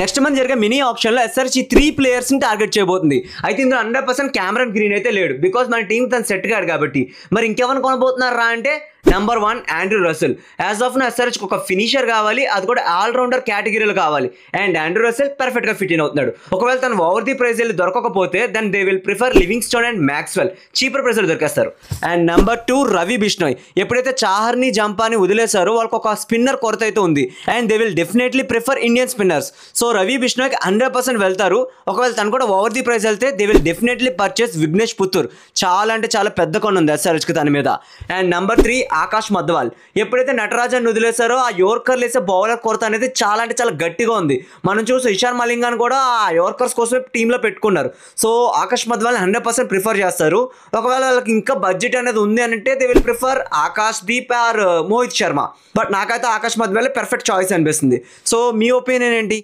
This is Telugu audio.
నెక్స్ట్ మంత్ జరిగే మినీ ఆప్షన్లో ఎస్ఆర్హెచ్ 3 ప్లేయర్స్ని టార్గెట్ చేయబోతుంది. అయితే ఇందులో 100% క్యామరన్ గ్రీన్ అయితే లేడు, బికాస్ మన టీం తను సెట్ కాడు కాబట్టి. మరి ఇంకెవరిని కొనబోతున్నారా అంటే number 1 Andrew Russell. As of నా ఎస్ఆర్హెచ్కి ఒక ఫినిషర్ కావాలి, అది కూడా ఆల్రౌండర్ కేటగిరీలో కావాలి. అండ్ ఆండ్రూ రసెల్ పర్ఫెక్ట్గా ఫిట్ ఇన్ అవుతున్నాడు. ఒకవేళ తను ఓవర్ ది ప్రైస్ వెళ్ళి దొరకకపోతే then they will prefer Livingstone and Maxwell, cheaper ప్రైస్లో దొరికేస్తారు. And number 2 Ravi Bishnoi. ఎప్పుడైతే చాహర్ని జంపాని వదిలేశారో వాళ్ళకి ఒక స్పిన్నర్ కొరత అయితే ఉంది, and they will definitely prefer Indian spinners. So Ravi బిష్నోయ్కి 100% వెళ్తారు. ఒకవేళ తను కూడా ఓవర్ ది ప్రైస్ వెళ్తే they will definitely purchase Vignesh Puthur. చాలా అంటే చాలా పెద్ద కొన ఉంది ఎస్ఆర్హెచ్కి తన మీద. And number 3 Akash Madhwal. ఎప్పుడైతే నటరాజన్ వదిలేశారో ఆ యోర్కర్లు వేసే బౌలర్ కొరత అనేది చాలా అంటే చాలా గట్టిగా ఉంది. మనం చూసి ఇషాన్ మలింగాన్ కూడా ఆ యోర్కర్స్ కోసమే టీంలో పెట్టుకున్నారు. సో ఆకాష్ మధ్వాల్ 100% ప్రిఫర్ చేస్తారు. ఒకవేళ వాళ్ళకి ఇంకా బడ్జెట్ అనేది ఉంది అంటే they will prefer Akash Deep or Mohit Sharma. But నాకైతే ఆకాష్ మధ్వాల్ పర్ఫెక్ట్ చాయిస్ అనిపిస్తుంది. సో మీ ఒపీనియన్ ఏంటి?